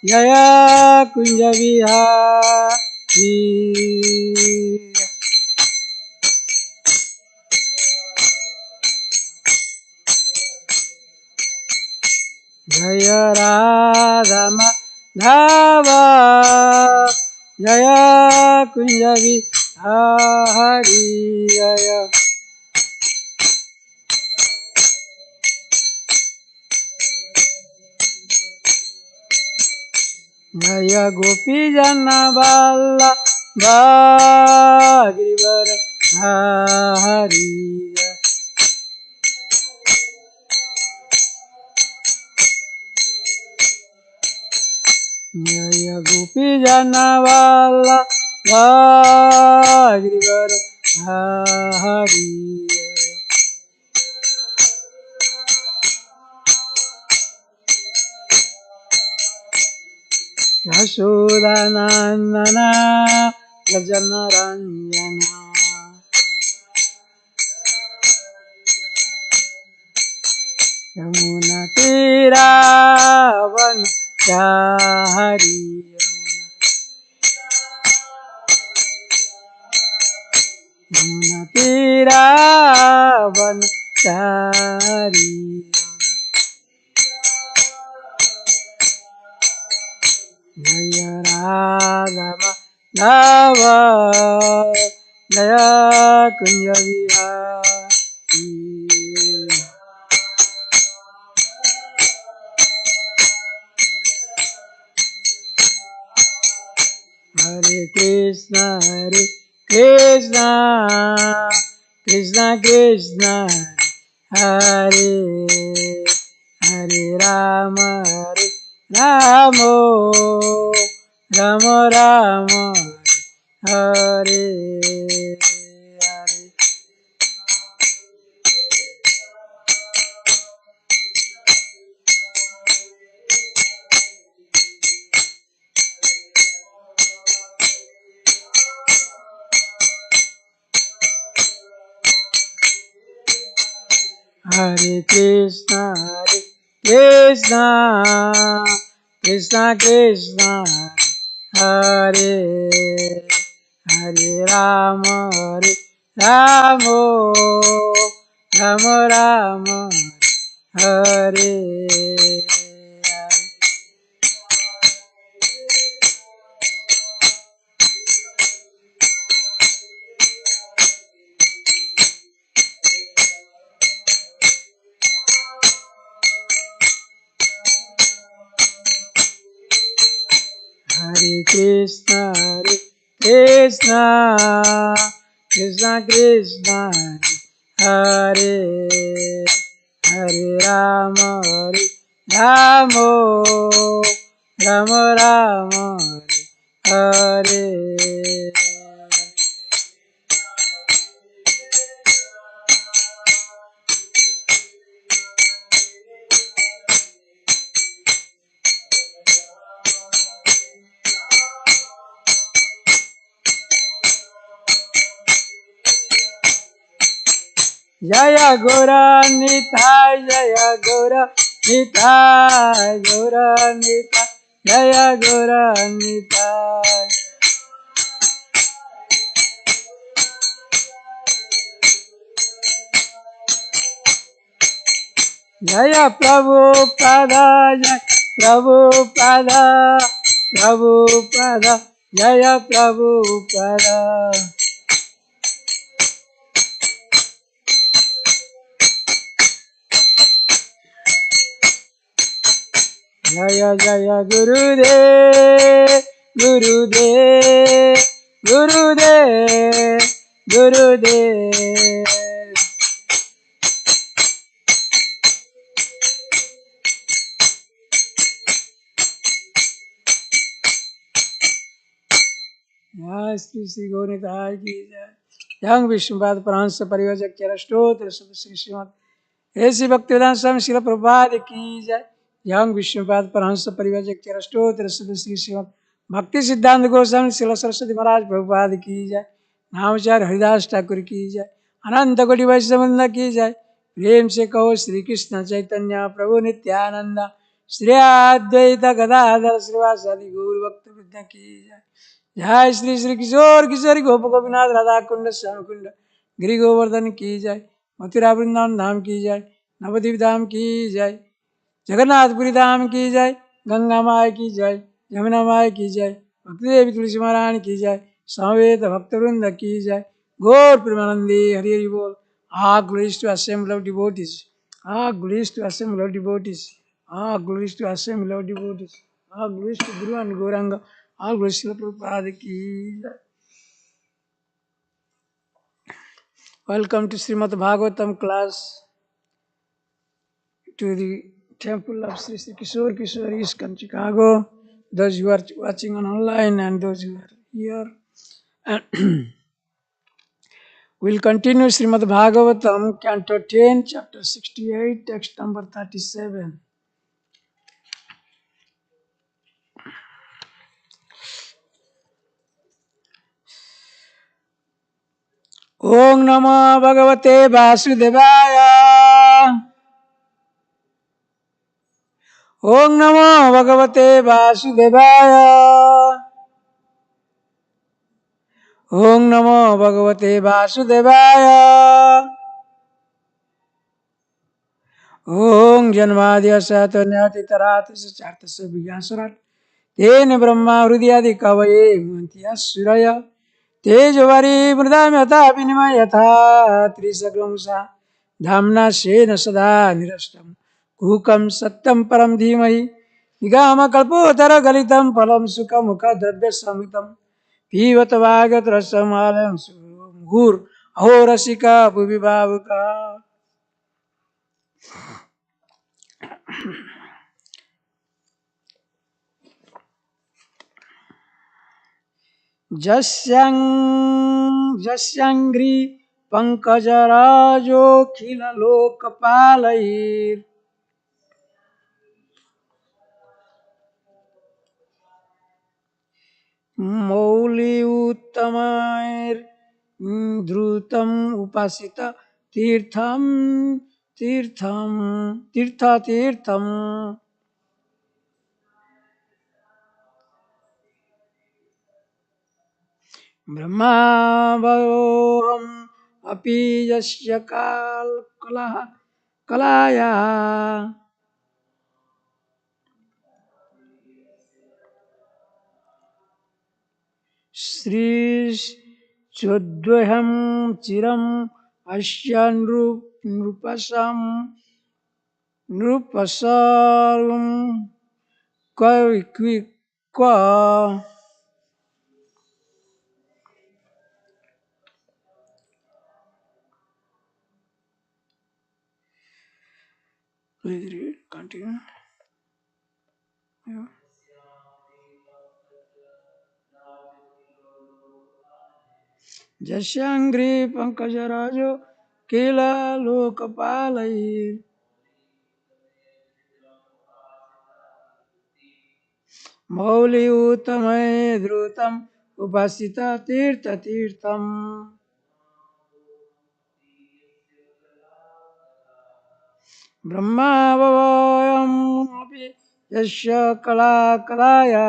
जय कुंज विहारी जय राधा माधव जय कुंज विहारी जय जय गोपी जन वल्लभ गिरिवर हरि जय गोपी जन वल्लभ गिरिवर हरि यशोदानंदन व्रज रंजन यमुना तीरावन चारी यमुना तीरावन चारी जय राधा माधव जय कुंज विहारी हरे कृष्णा कृष्णा कृष्णा हरे हरे राम राम राम हरे हरे हरे कृष्णा कृष्णा कृष्णा हरे हरे राम राम राम हरे हरे कृष्णा कृष्णा कृष्णा हरे हरे राम राम हरे जय गौर निताय जय गौर निताय गौर निताय जय गौर निताय जय प्रभुपाद जय प्रभुपाद जय प्रभुपाद जय जय गुरुदेव श्री गौरताय की जय। यंग विष्णुपाद प्रांश परियोजक स्तोत्र श्री श्रीमद ऐसी भक्तिवेदांत स्वामी श्रील प्रभुपाद की जय। यंग विष्णुपाद परहंस परिव्राजक स्तोत्र श्री श्रीमद भक्ति सिद्धांत गोस्वामी श्रील सरस्वती महाराज प्रभुपाद की जय। नामचार हरिदास ठाकुर की जय। अनंत कोटि वैष्णवृंद की जय। प्रेम से कहो श्री कृष्ण चैतन्य प्रभु नित्यानंद श्री अद्वैत गदाधर श्रीवासादि गौर भक्त वृंद की जय। जय श्री श्री किशोर किशोरी गोप गोपीनाथ राधा कुंड श्याम कुंड गिरि गोवर्धन की जय। मथुरा वृंदावन धाम की जय। नवद्वीप धाम की जय। जगन्नाथपुरी धाम की जय। गंगा माई की जय। यमुना माई की जय। भक्ति देवी तुलसी महारानी की जय। समवेत भक्त वृंद की जय। गौर प्रेमानंदी हरि हरि बोल। All glories to assemble of devotees. All glories to assemble of devotees. All glories to assemble of devotees. All glories to Guru and Gauranga. All glories to Prabhupada ki jai. Welcome to Srimad Bhagavatam class, to the temple of Sri Sri Kishore Kishore ISKCON Chicago. Those who are watching on online and those who are here. We'll continue Srimad Bhagavatam, Canto 10, Chapter 68, text number 37. Om Namo Bhagavate Vasudevaya. Om Namo Bhagavate Vasudevaya. Om Namo Bhagavate Vasudevaya. Om Janmadya Satanyati Tarati Sacharta Sabhyasarat. Tene Brahma Hrudyadi Kavaye Mantya Suraya. Tejvari Mridamyata Vinimayatha Trisagamsa Dhamna Shena Sada Nirastam Kukam Satyam Param Dhimahi Nigama Kalpotara Galitam Palam Sukha Mukha Dravya Samitam Pivat Vagat Rasamalam Gur Ahorasika Bhuvibhavaka. Jasyangri Pankajarajo Khila Lokapalair Mauli Uttamair Dhrutam Upasita Tirtham Tirtham Brahma Bhavoham Api Yasya Kalaya Sri Chodvaham Chiram Ashyan Nrupasarum Kwa. Please read, continue. Yeah. Jasyangri Pankajarajo Kila Lokapalai Mauli Uttamai Dhrutam Upasita Tirtham Brahma Bhavayam Api Yasya Kalaya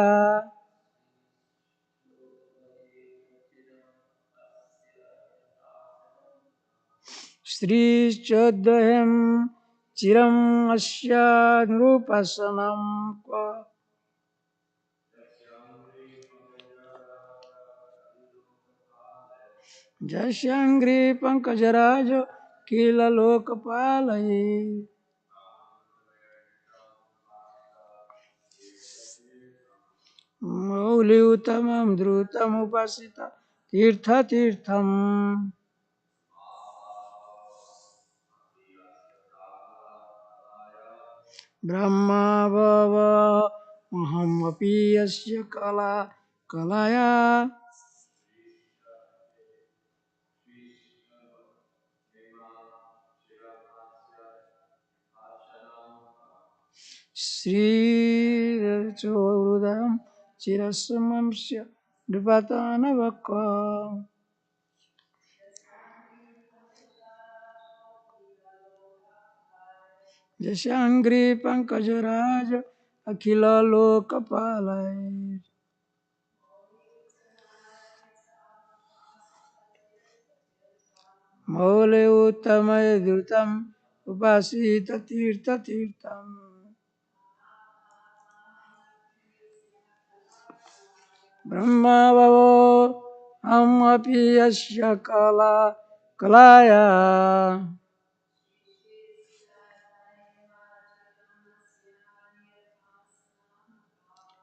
Sri Chodvaham Chiram Asya Nrupasanam Kwa. Jasyangri Pankajarajo Kila Lokapalai Mauli Uttamam Dhrutam Upasita Tirtham Brahma Bhava Maham Api Yasya Kalaya Sri Chodam Chirasamamsya Drupatana Vakva Jasyangri Pankajaraja Akhila Lokapalai. Maule Uttamaya Dhrutam Upasita Tirtha Tirtham. Brahma Bhavo Amapi Yasya Kala Kalaya.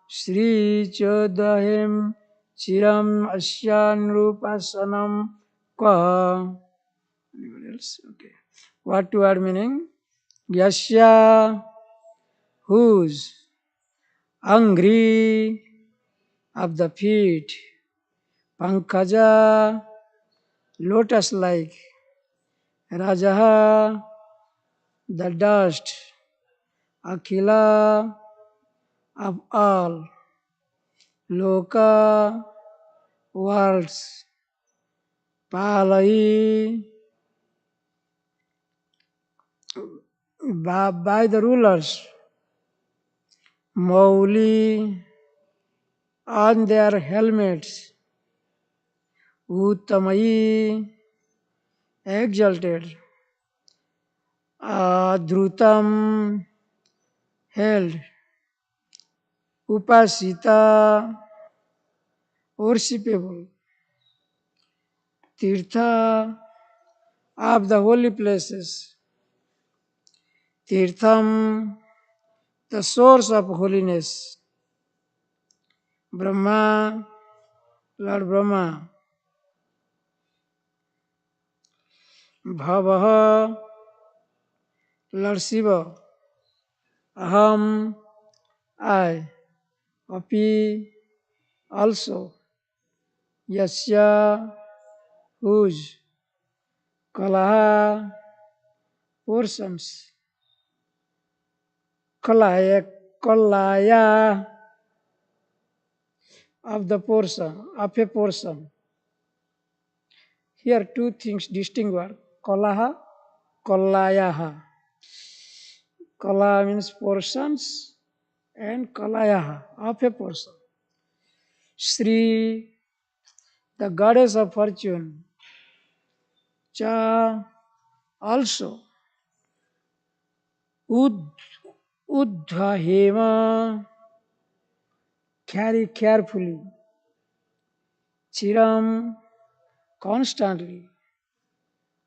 Shri Chodahim Chiram Asyan Rupasanam Kwa. Anybody else? Okay. What word meaning? Yasya, whose, angry, of the feet, Pankaja, lotus like, Rajaha, the dust, Akhila, of all, Loka, worlds, Palai, by the rulers, Mauli, on their helmets, Uttamai, exalted, Dhrutam, held, Upasita, worshipable, Tirtha, of the holy places, Tirtham, the source of holiness, Brahma, Lord Brahma, Bhavaha, Lord Shiva, Aham, I, Api, also, Yasya, whose, Kalaha, portions, Kalaya, of the portion, of a portion. Here two things distinct word, Kalaha, Kalayaha. Kala means portions and Kalayaha, of a portion. Sri, the goddess of fortune, Cha, also, Uddhahema, carry carefully, Chiram, constantly,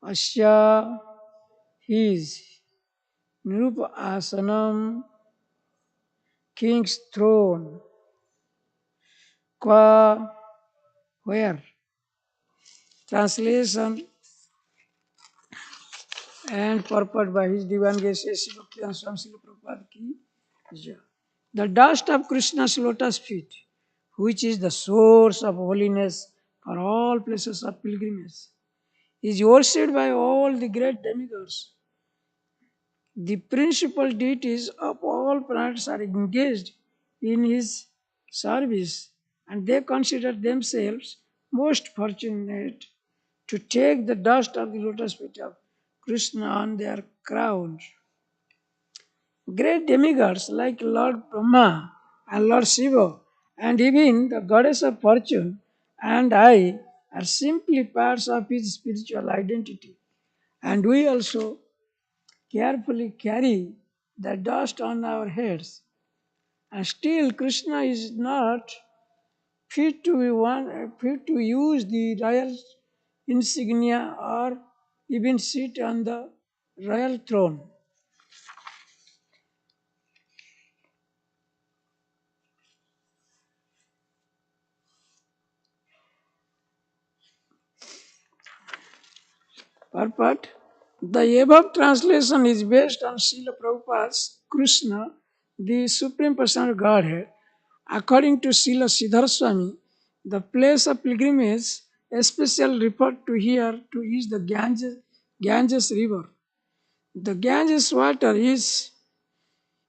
Asya, his, Nirupa Asanam, king's throne, Kwa, where? Translation and purport by His Divine Grace Sri Bhaktivedanta Swami Srila Prabhupada ki jai. The dust of Krishna's lotus feet, which is the source of holiness for all places of pilgrimage, is worshipped by all the great demigods. The principal deities of all planets are engaged in his service, and they consider themselves most fortunate to take the dust of the lotus feet of Krishna on their crowns. Great demigods like Lord Brahma and Lord Shiva and even the goddess of fortune and I are simply parts of his spiritual identity. And we also carefully carry the dust on our heads. And still Krishna is not fit to use the royal insignia or even sit on the royal throne. Purport. The above translation is based on Srila Prabhupada's Krishna, the Supreme Personal Godhead. According to Srila Siddhar Swami, the place of pilgrimage, especially referred to here to is the Ganges river. The Ganges water is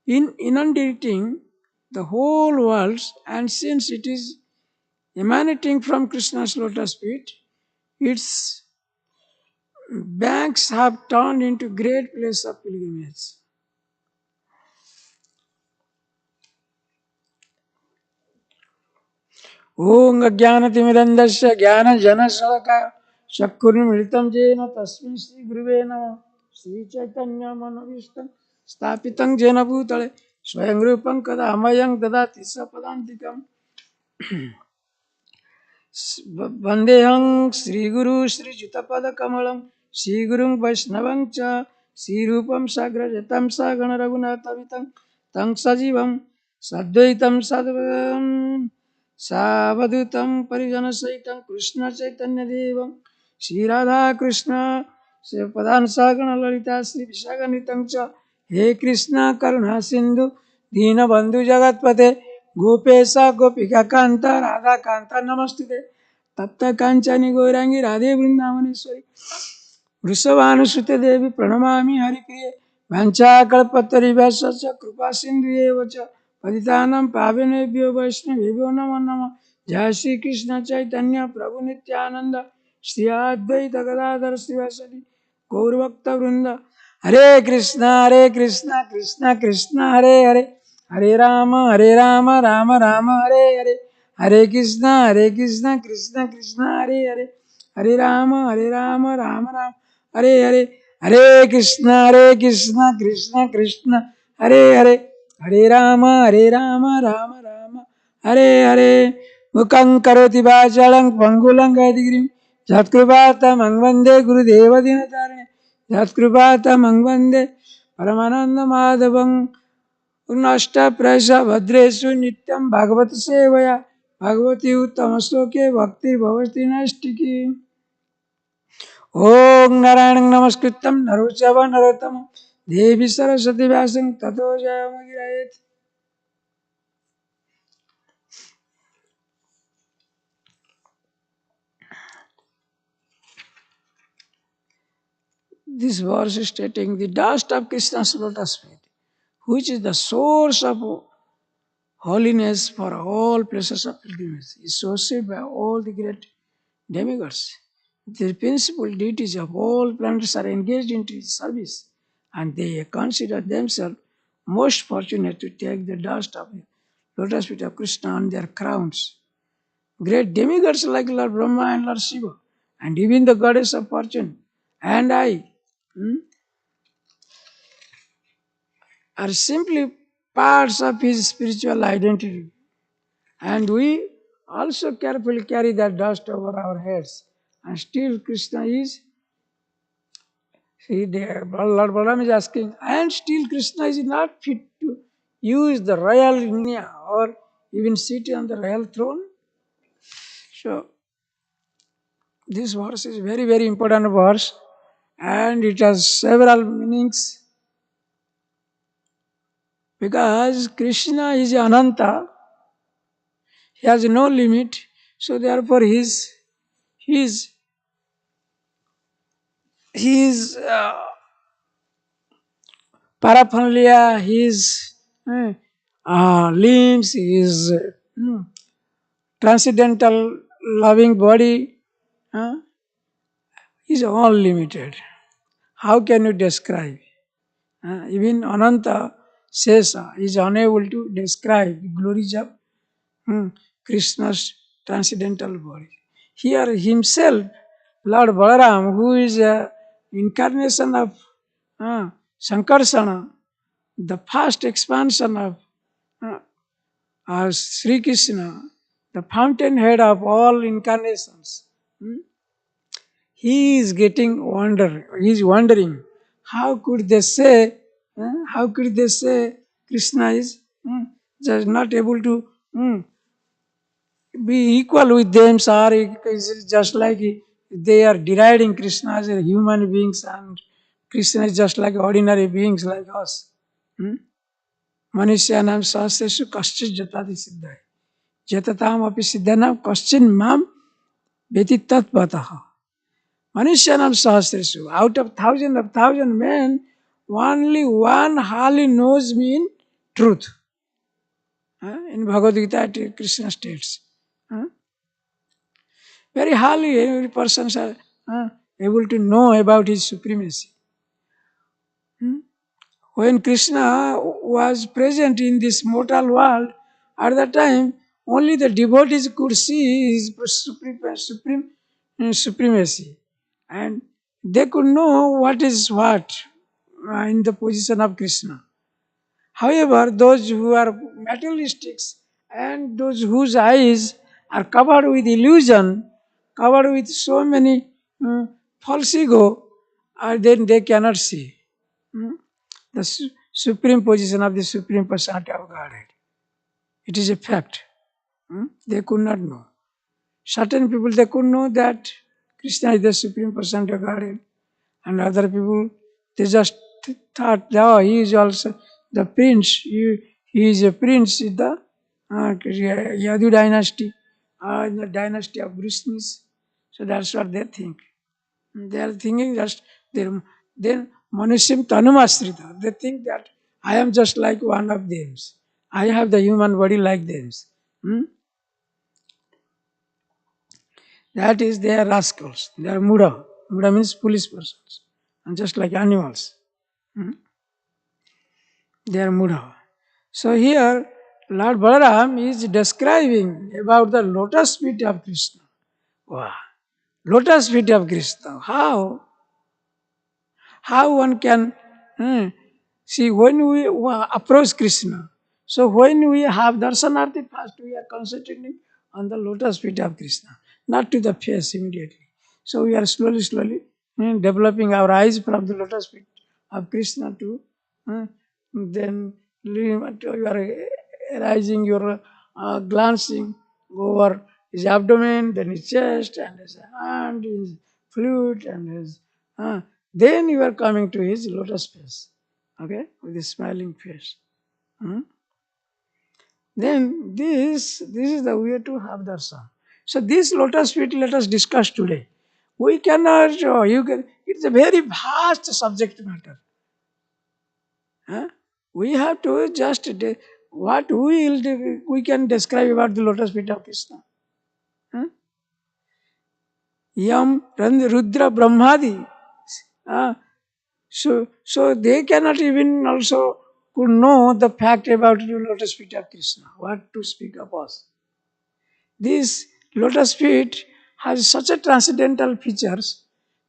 inundating the whole world, and since it is emanating from Krishna's lotus feet, its banks have turned into great place of pilgrimage. Om Ajnanatimirandasya Jnana Jana Salakaya Chakkurmilitam Jena Tasmin Sri Guruve Namah Sri Chaitanya Manovistam Stapitam Jena Bhutale Swayam Rupam Kadamayam Dadati Sapadantikam Vandeham Sri Guru Sri Jutapada Kamalam Sri Gurung Vaishnavam Cha Sri Rupam Sagrajatam Sagana Raghunathavitam Tang Sajivam Sadvaitam Sadvam Savadutam Parijana Saitam Krishna Chaitanya Devam Sri Radha Krishna Sri Padan Sagana Lalita Sri Vishaganitam Cha He Krishna Karuna Sindhu Dina Bandhu Jagatpate Gopesa Gopika Kanta Radha Kanta Namaste तप्त कांचनी गौरांगी राधे वृंदावनेश्वरी वृषभानुसुते देवी प्रणमामि हरिप्रिये वाञ्छाकल्पतरुभ्यश्च कृपा सिन्धुएव च पतितानां पावनेभ्यो वैष्णवेभ्यो नमो नमः जय श्री कृष्ण चैतन्य प्रभु नित्यानंद श्री अद्वैत गदाधर श्रीवासदि गौरभक्त वृंद हरे कृष्ण कृष्ण कृष्ण हरे हरे हरे राम राम राम हरे हरे हरे कृष्ण कृष्ण कृष्ण हरे हरे हरे राम राम राम हरे हरे हरे कृष्ण कृष्ण कृष्ण हरे हरे हरे राम राम राम हरे हरे मुखं करोति वाचालं पंगुलं गतिगिरिं यत्कृपातमं वन्दे गुरुदेवदिनतारिणे यत्कृपातमं वन्दे परमानन्दमाधवं नष्टप्रयश भद्रेषु नित्यं भागवत सेवया भगवती उत्तम श्लोके भक्तिर्भवति नैष्टिकी ओम नारायणं नमस्कृत्यं नरो चैव नरोत्तमं देवी सरस्वती व्यासं ततो जयमुदीरयेत् This verse is stating the dust of Krishna's lotus feet, which is the source of holiness for all places of pilgrimage, is worshipped by all the great demigods. The principal deities of all planets are engaged into his service, and they consider themselves most fortunate to take the dust of the lotus feet of Krishna on their crowns. Great demigods like Lord Brahma and Lord Shiva, and even the goddess of fortune and I, are simply parts of his spiritual identity. And we also carefully carry that dust over our heads. And still Krishna is, see there, Lord Balaram is asking, and still Krishna is not fit to use the royal lineage or even sit on the royal throne. So this verse is very, very important verse, and it has several meanings because Krishna is Ananta, he has no limit, so therefore his paraphernalia, his limbs, his transcendental loving body uh, is all limited. How can you describe? Even Ananta Sesa is unable to describe the glories of Krishna's transcendental body. Here himself, Lord Balaram, who is an incarnation of Sankarsana, the first expansion of Sri Krishna, the fountainhead of all incarnations, he is getting wonder. He is wondering, how could they say Krishna is just not able to be equal with them, or is just like they are deriding Krishna as a human beings and Krishna is just like ordinary beings like us. मनुष्याणां सहस्रेषु कश्चित् जताति सिद्धाय जतताम अपि सिद्धानां कश्चिन् माम व्यति तत्पतः मनुष्याणां सहस्रेषु out of thousand men only one hardly knows me in truth. In Bhagavad Gita Krishna states very hardly every person is able to know about his supremacy. When Krishna was present in this mortal world, at that time, only the devotees could see his supremacy. And they could know what is what in the position of Krishna. However, those who are materialistics and those whose eyes are covered with illusion, covered with so many false ego, then they cannot see the supreme position of the Supreme Personality of Godhead. It is a fact. They could not know. Certain people, they could know that Krishna is the Supreme Personality of Godhead. And other people, they just thought, oh, he is also the prince. He is a prince in the Yadu dynasty, in the dynasty of Brishnis. So that's what they think. They are thinking just, then Manushim Tanumasrita. They think that I am just like one of them. I have the human body like them. That is, they are rascals. They are Muda. Muda means foolish persons. And just like animals. They are Muda. So here, Lord Balaram is describing about the lotus feet of Krishna. Wow. Lotus feet of Krishna. How? How one can see when we approach Krishna. So when we have darshanarthi, first we are concentrating on the lotus feet of Krishna, not to the face immediately. So we are slowly developing our eyes from the lotus feet of Krishna to then you are rising your glancing over his abdomen, then his chest, and his hand, his flute, and his. Then you are coming to his lotus face, okay, with his smiling face. Then this is the way to have darshan. So this lotus feet let us discuss today. We cannot, you can. It's a very vast subject matter. We have to just what we can describe about the lotus feet of Krishna. Yam, Rudra, Brahmadi. So they cannot even also could know the fact about the lotus feet of Krishna. What to speak of us? This lotus feet has such a transcendental features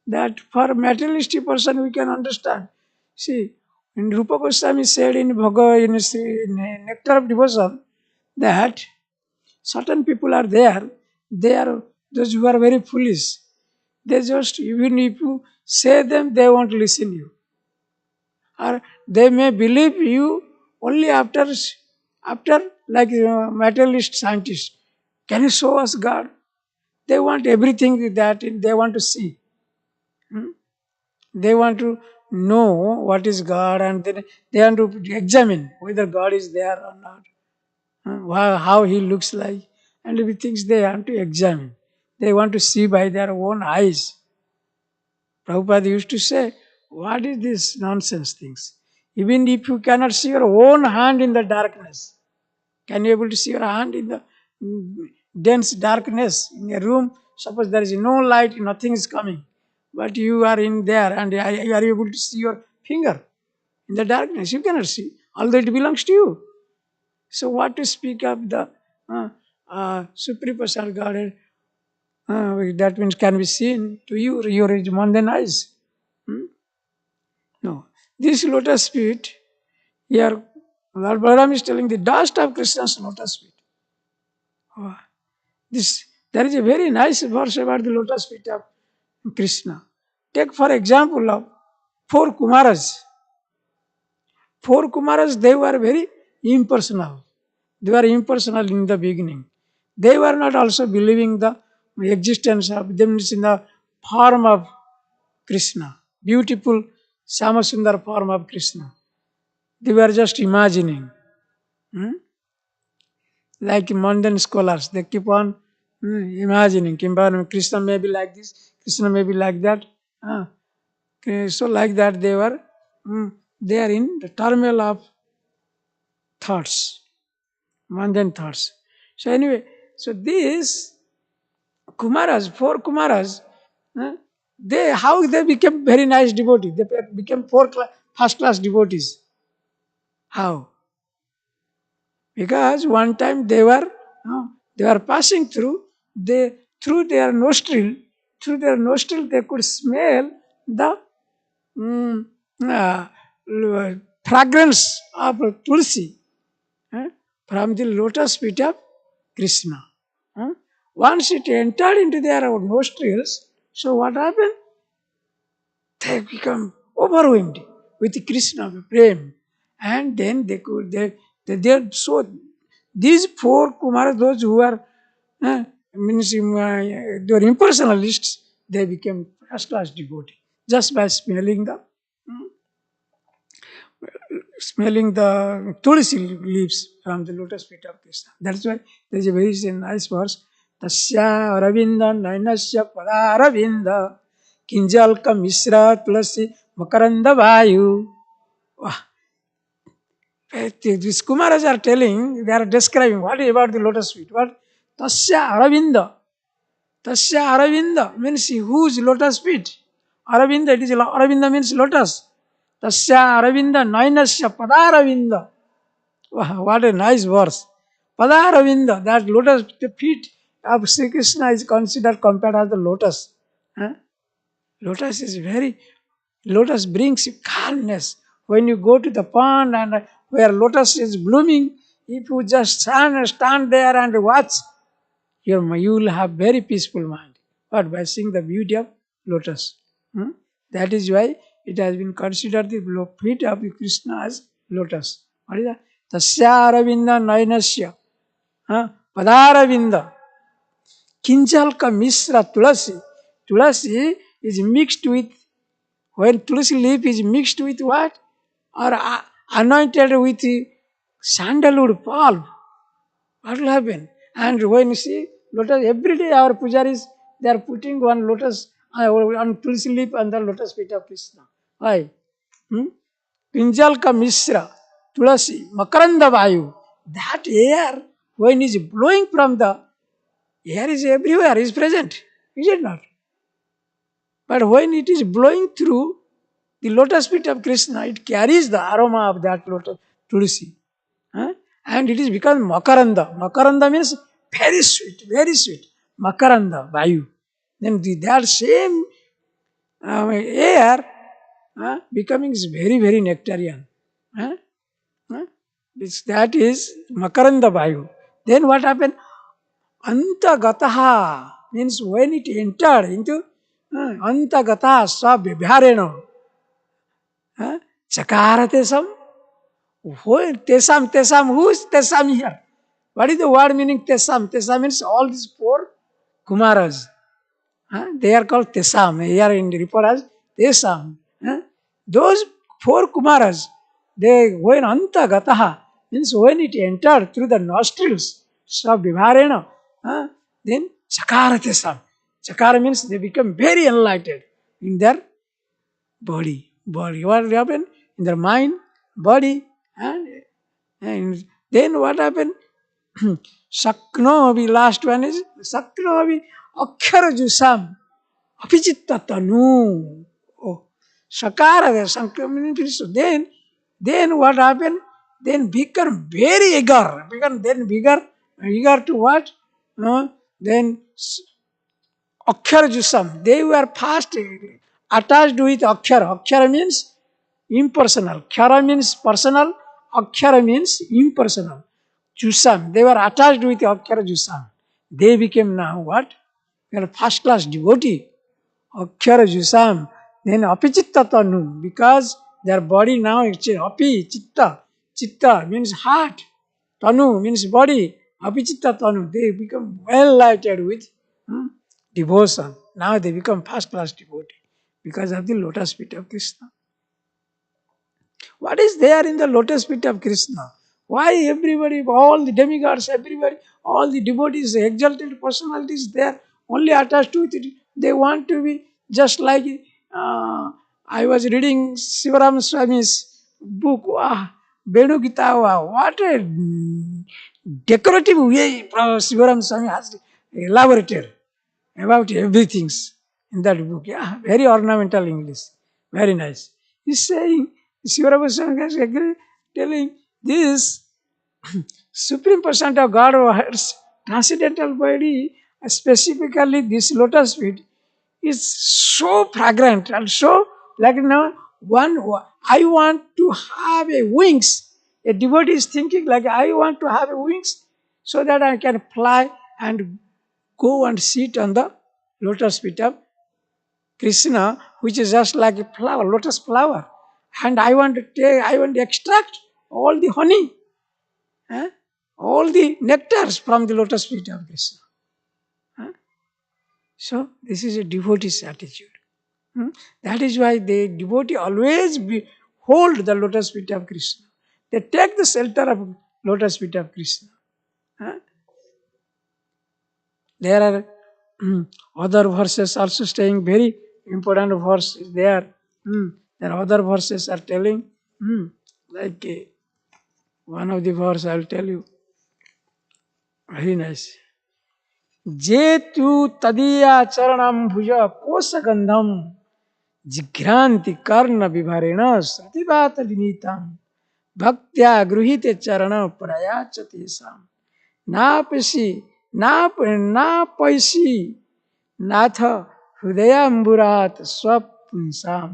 that for materialistic person we can understand. See, in Rupa Goswami said in in Nectar of Devotion that certain people are there, they are those who are very foolish. They just, even if you say them, they won't listen you. Or they may believe you only after like materialist scientists. Can you show us God? They want everything that they want to see. They want to know what is God, and then they want to examine whether God is there or not, how He looks like, and everything they want to examine. They want to see by their own eyes. Prabhupada used to say, what is this nonsense things? Even if you cannot see your own hand in the darkness, can you able to see your hand in the dense darkness in a room? Suppose there is no light, nothing is coming, but you are in there and you are able to see your finger in the darkness. You cannot see, although it belongs to you. So what to speak of the Supreme Personal Godhead? That means can be seen to you, your mundane eyes. No. This lotus feet, here Lord Balaram is telling the dust of Krishna's lotus feet. Oh, there is a very nice verse about the lotus feet of Krishna. Take for example of four Kumaras. Four Kumaras, they were very impersonal. They were impersonal in the beginning. They were not also believing the existence of them in the form of Krishna. Beautiful Samasundar form of Krishna. They were just imagining. Like mundane scholars, they keep on imagining. Krishna may be like this, Krishna may be like that. Okay, so like that they were, they are in the turmoil of thoughts, mundane thoughts. So anyway, so these Kumaras, four Kumaras, how they became very nice devotees. They became first class devotees. How? Because one time they were They were passing through. Through their nostril, they could smell the mm, uh, fragrance of tulsi from the lotus feet of Krishna. Once it entered into their nostrils, so what happened? They become overwhelmed with Krishna prem, and then they so these four Kumaras, those who are they were impersonalists, they became first class devotee just by smelling the tulsi leaves from the lotus feet of Krishna. That's why there is a very nice verse. Tasya Aravinda Nainasya Pada Aravinda Kinjalka Misra Tulasi Makaranda Vayu. These Kumaras are telling, they are describing what is about the lotus feet. What? Tasya Aravinda. Tasya Aravinda means whose lotus feet? Aravinda, it is Aravinda means lotus. Tasya Aravinda Nainasya Padaravinda. Wow, what a nice verse. Padaravinda, that lotus, the feet of Sri Krishna is considered compared as the lotus. Lotus brings you calmness. When you go to the pond and where lotus is blooming, if you just stand there and watch, you will have very peaceful mind. But by seeing the beauty of lotus. That is why it has been considered the feet of Krishna as lotus. What is that? Tasya Aravinda Nainasya Padaravinda Kinchalka Misra Tulasi. Tulasi is mixed with, when tulsi leaf is mixed with what? Or anointed with sandalwood pulp, what will happen? And when you see lotus, every day our pujaris, they are putting one lotus on tulsi leaf and the lotus feet of Krishna. Why? Pinjalka Misra, Tulasi, Makaranda Vayu. That air, when it is blowing from the air, is everywhere, is present. Is it not? But when it is blowing through the lotus feet of Krishna, it carries the aroma of that lotus tulsi. And it is become Makaranda. Makaranda means very sweet, very sweet. Makaranda, Vayu. Then that same air becoming very, very nectarian. That is Makaranda Vayu. Then what happened? Antagataha means when it entered into Antagataha Sabhyareno. Chakaratesam. Tesam, who is Tesam here? What is the word meaning Tesam? Tesam means all these four Kumaras. They are called Tesam. Here in the report as Tesam. Those four Kumaras, they when Anta Gataha, means when it entered through the nostrils, Sabhyarena, then Chakara Tesam. Chakara means they become very enlightened in their body. What will happen? In their mind, body, and then what happened? Saknovi, last one is Saknovi Akhyara Jusam Apichitta Tanu. Oh, Sakara, then what happened? Then become very eager. Eager to what? Then Akhyara Jusam. They were fast attached with Akhyara. Akhyara means impersonal. Khyara means personal. Akhyara means impersonal. Jusam. They were attached with Akhyara Jusam. They became now what? They are first class devotee. Akhyara Jusam. Then Apichitta Tanu. Because their body now is Api, Chitta. Chitta means heart. Tanu means body. Apichitta Tanu. They become well lighted with devotion. Now they become first class devotee because of the lotus feet of Krishna. What is there in the lotus feet of Krishna? Why everybody, all the demigods, everybody, all the devotees, exalted personalities, they are only attached to it. They want to be just like, I was reading Sivaram Swami's book, Venu Gita, what a decorative way Sivaram Swami has elaborated about everything in that book. Yeah, very ornamental English. Very nice. He's saying, Sivarama Swami is telling this Supreme Person of God words transcendental body, specifically this lotus feet, is so fragrant and so like one. I want to have a wings. A devotee is thinking like I want to have a wings so that I can fly and go and sit on the lotus feet of Krishna, which is just like a flower, lotus flower. And I want to take, I want to extract all the honey, eh, all the nectars from the lotus feet of Krishna. So this is a devotee's attitude. That is why the devotee always hold the lotus feet of Krishna. They take the shelter of lotus feet of Krishna. There are other verses also staying very important verse is there. There are other verses are telling, like one of the verse I will tell you. Very nice. Jetu tadiya charanam bhuja posagandham जिघ्रांति कर्ण विभरेण श्रुतिवात विनीतम भक्त्या गृहीते चरण प्रयाच तेषाम नापसी नापैसी नाथ हृदयाम्बुरात स्वपुंसाम.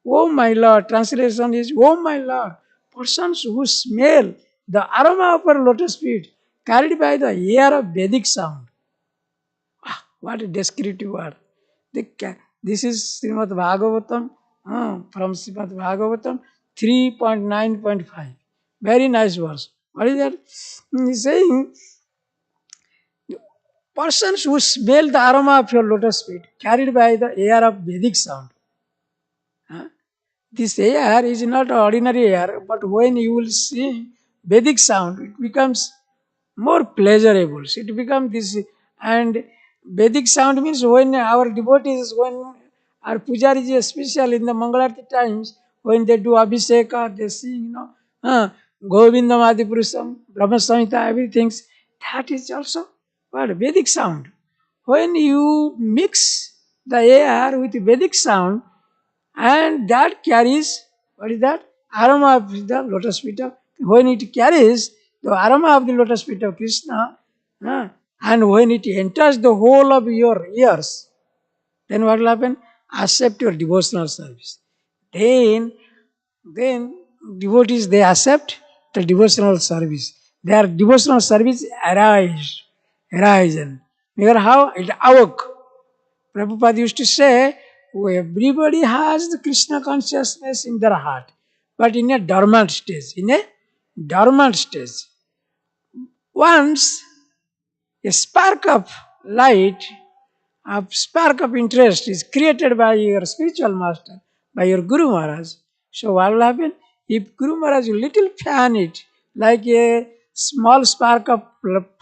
Oh my Lord, translation is, oh my Lord, persons who smell the aroma of our lotus feet carried by the air of Vedic sound. What a descriptive word. This is Srimad Bhagavatam, from Srimad Bhagavatam 3.9.5. Very nice verse. What is that? He's saying, persons who smell the aroma of your lotus feet carried by the air of Vedic sound. This air is not ordinary air, but when you will sing Vedic sound, it becomes more pleasurable. It becomes this, and Vedic sound means when our devotees, when our pujaris, especially in the Mangalarti times, when they do Abhishek, they sing, Govindam Adipurusam, Brahma Samhita, everything, that is also what Vedic sound. When you mix the air with Vedic sound, and that carries, what is that? Aroma of the lotus feet of, when it carries the aroma of the lotus feet of Krishna, and when it enters the whole of your ears, then what will happen? Accept your devotional service. Then devotees, they accept the devotional service. Their devotional service arisen. Remember how it awoke. Prabhupada used to say, everybody has the Krishna consciousness in their heart, but in a dormant stage. Once a spark of light, a spark of interest is created by your spiritual master, by your Guru Maharaj. So what will happen? If Guru Maharaj will little fan it, like a small spark of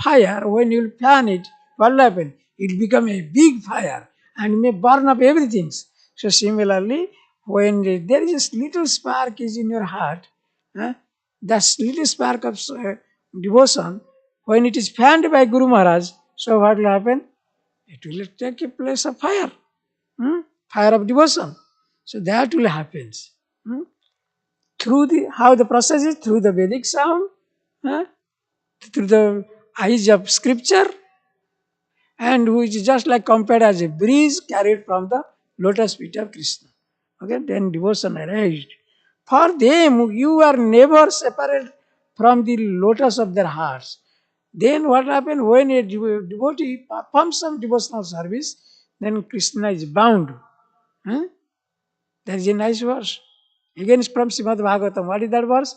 fire, when you will fan it, what will happen? It become a big fire and may burn up everything. So similarly, when there is a little spark is in your heart, that little spark of devotion, when it is fanned by Guru Maharaj, so what will happen? It will take a place of fire, fire of devotion. So that will happen. Through how the process is? Through the Vedic sound, through the eyes of scripture, and which is just like compared as a breeze carried from the lotus feet of Krishna. Okay, then devotion arised. For them, you are never separate from the lotus of their hearts. Then what happens when a devotee performs some devotional service, then Krishna is bound. That is a nice verse. Again, it's from Srimad Bhagavatam. What is that verse?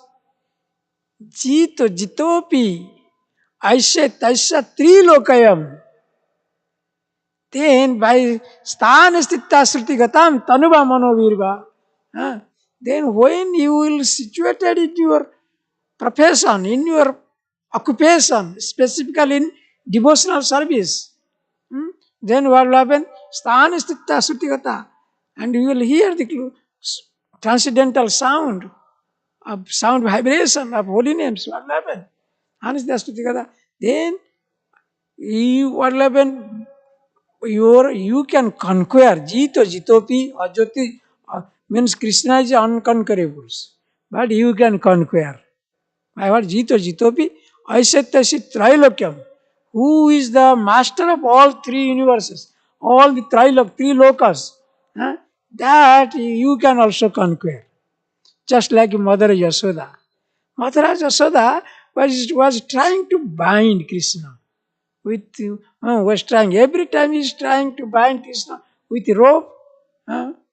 Jito jitopi aishe taisha trilokayam. Then by sthana sthitta sriti gatam tanuva manovirva. Then when you will situated in your profession, in your occupation, specifically in devotional service, then what will happen? Sthana sthitta sriti gata. And you will hear the transcendental sound of sound vibration of holy names. What will happen? Then what will happen? You can conquer. Jito jitopi ajoti means Krishna is unconquerable, but you can conquer. By what? Jito jitopi aisatyasi trailokyam. who is the master of all three universes, all the three lokas, that you can also conquer. Just like Mother Yasoda. Mother Yasoda was trying to bind Krishna was trying. Every time he is trying to bind Krishna with rope,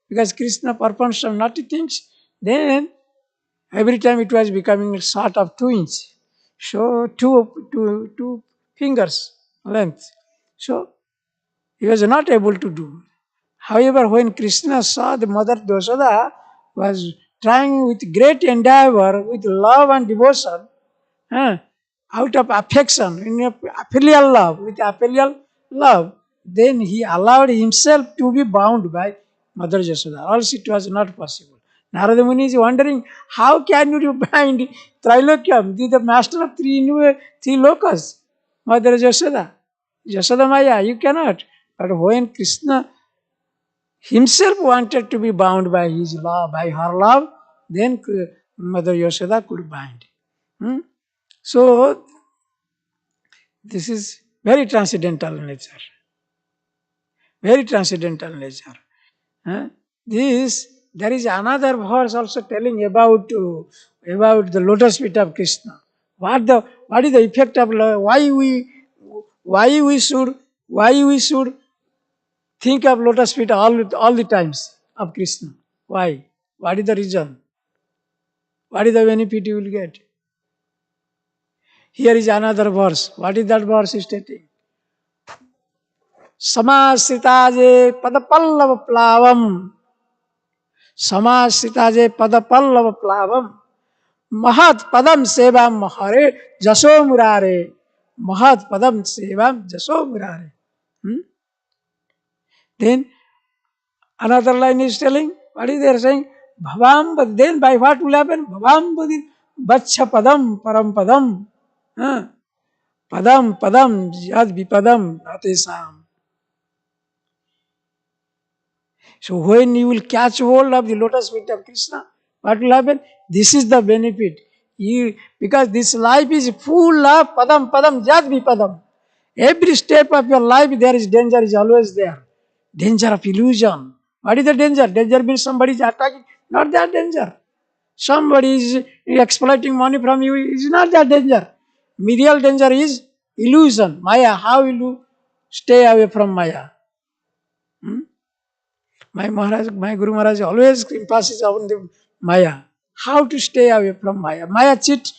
because Krishna performed some naughty things, then every time it was becoming a sort of 2 inch. So two fingers length. So he was not able to do. However, when Krishna saw the mother Yasoda was trying with great endeavor, with love and devotion, out of affection, in a filial love, with a filial love, then he allowed himself to be bound by Mother Yasoda, or else it was not possible. Narada Muni is wondering, how can you bind Trilokyam, the master of three lokas, Mother Yasoda, Yasoda Maya, you cannot. But when Krishna himself wanted to be bound by his love, by her love, then Mother Yasoda could bind. So, this is very transcendental nature. Very transcendental nature. There is another verse also telling about the lotus feet of Krishna. What is the effect of love? Why we should think of lotus feet all the times of Krishna? Why? What is the reason? What is the benefit you will get? Here is another verse. What is that verse stating? समाश्रिताजे पदपल्लव प्लावम समाश्रिताजे पदपल्लव प्लावम महत् पदम सेवाम हरे जसो मुरारे महत् पदम सेवाम जसो मुरारे. Then another line is telling, what is they saying? Bhavam, then by what will happen? Bhavam vatsha padam param padam. Padam padam yad vipadam atesam. So when you will catch hold of the lotus feet of Krishna, what will happen? This is the benefit. Because this life is full of padam padam jad vipadam. Every step of your life there is danger, is always there. Danger of illusion. What is the danger? Danger means somebody is attacking. Not that danger. Somebody is exploiting money from you. Is not that danger. Real danger is illusion. Maya. How will you stay away from Maya? My Guru Maharaj always emphasis on the Maya. How to stay away from Maya? Maya cheats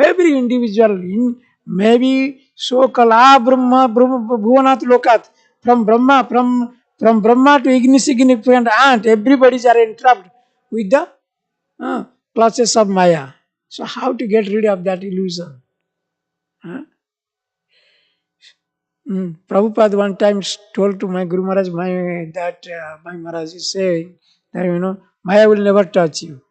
every individual in maybe so-called Brahma, Bhuvanat Lokat, from Brahma to insignificant ant, everybody are entrapped with the clutches of Maya. So how to get rid of that illusion? Prabhupada one time told to my Guru Maharaj, my Maharaj is saying that Maya will never touch you.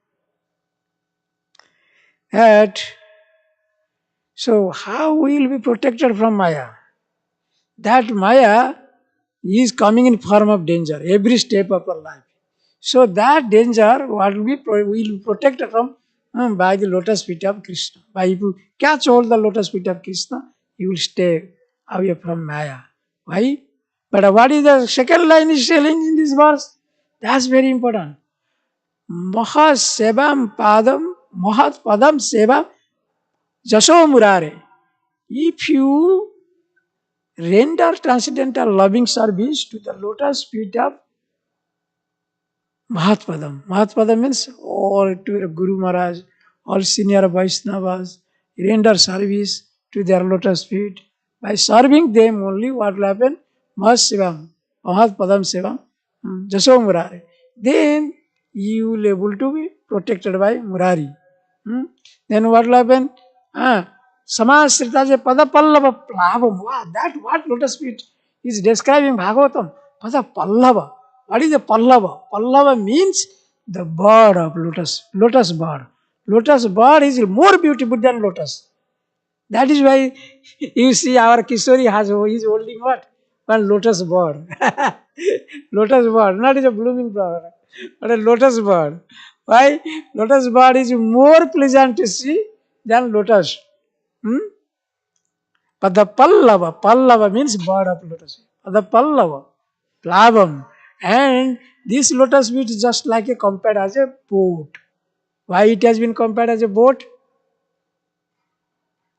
So how we will be protected from Maya? That Maya is coming in form of danger every step of our life. So that danger will be protected from by the lotus feet of Krishna. By if you catch hold the lotus feet of Krishna, you will stay away from Maya. Why? But what is the second line is telling in this verse? That's very important. Mahat sevam padam, mahat padam sevam jaso murare. If you render transcendental loving service to the lotus feet of Mahatpadam. Mahatpadam means all to Guru Maharaj, all senior Vaishnavas, render service to their lotus feet. By serving them only, what will happen? Mahatpadam Sevam, Jaso Murari. Then you will able to be protected by Murari. Then what will happen? Samasritaje Padapallava Plavam. That what lotus feet is describing Bhagavatam. Padapallava. What is the Pallava? Pallava means the bird of lotus. Lotus bird. Lotus bird is more beautiful than lotus. That is why you see our Kishori is holding what? One lotus bird. Lotus bird. Not is a blooming flower, but a lotus bird. Why? Lotus bird is more pleasant to see than lotus. Padapallava. Pallava means bird of lotus feet. Padapallava. Plavam. And this lotus feet is just like a compared as a boat. Why it has been compared as a boat?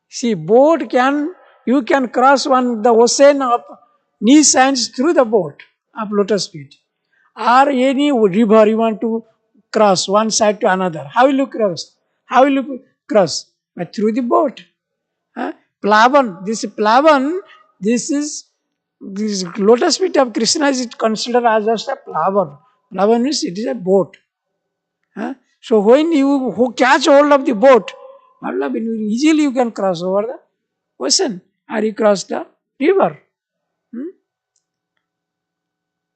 See, you can cross the ocean of knee sands through the boat of lotus feet. Or any river you want to cross one side to another. How will you cross? How will you cross? But through the boat. Huh? Plavan, this lotus feet of Krishna is considered as just a plavan. Plavan means it is a boat. Huh? So when you who catch hold of the boat, easily you can cross over the ocean or you cross the river.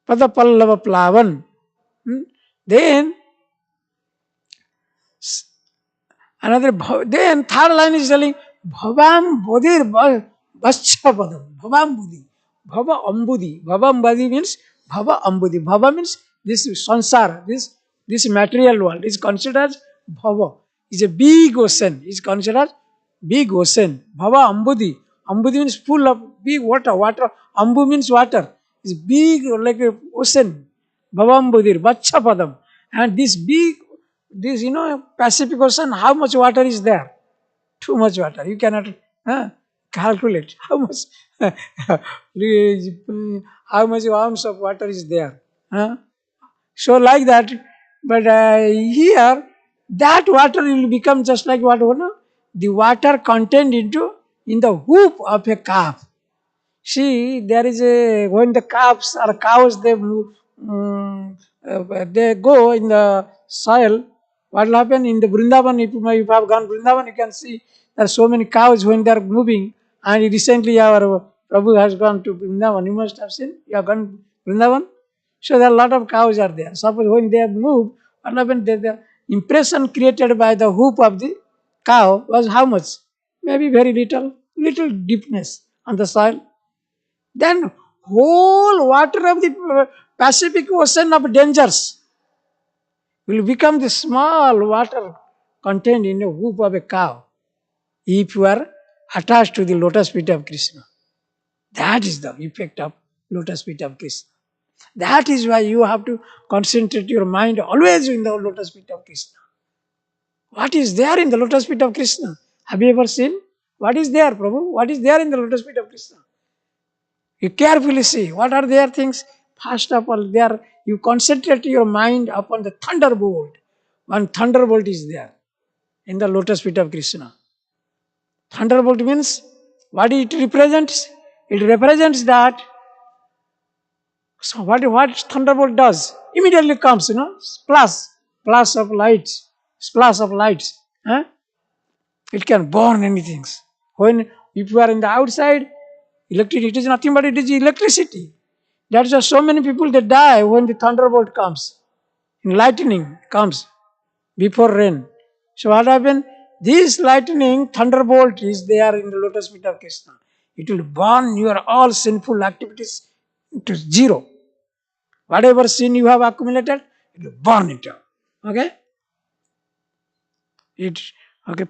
Padapallava plavan. Then then third line is telling Bhavam Bodhir Vaschapadam. Bhavam Bodhi. Bhava Ambudhi. Bhava Ambudhi means Bhava Ambudhi. Bhava means this sansara, this material world is considered as Bhava. It's a big ocean. It's considered big ocean. Bhava Ambudhi. Ambudhi means full of big water. Water. Ambu means water. It's big like a ocean. Bhava Ambudhir Vachapadam. And this Pacific Ocean, how much water is there? Too much water. You cannot calculate how much how much ounce of water is there. So like that, but here that water will become just like what? The water contained in the hoop of a calf. See, there is when the calves or cows they go in the soil. What will happen in the Vrindavan? If you have gone Vrindavan, you can see there are so many cows when they are moving. And recently our Prabhu has gone to Vrindavan. You must have seen. You have gone Vrindavan. So there are a lot of cows are there. Suppose when they move, what happened? The impression created by the hoof of the cow was how much? Maybe very little deepness on the soil. Then whole water of the Pacific Ocean of dangers will become the small water contained in the hoof of a cow if you are attached to the lotus feet of Krishna. That is the effect of lotus feet of Krishna. That is why you have to concentrate your mind always in the lotus feet of Krishna. What is there in the lotus feet of Krishna? Have you ever seen? What is there, Prabhu? What is there in the lotus feet of Krishna? You carefully see what are their things. First of all, you concentrate your mind upon the thunderbolt. One thunderbolt is there in the lotus feet of Krishna. Thunderbolt means what it represents? It represents that. So what thunderbolt does? Immediately comes, splash of lights. Huh? It can burn anything. If you are in the outside, electricity, it is nothing but it is electricity. That's why so many people they die when the thunderbolt comes. Lightning comes before rain. So what happened? This lightning thunderbolt is there in the lotus feet of Krishna. It will burn your all sinful activities to zero. Whatever sin you have accumulated, it will burn it out. Okay?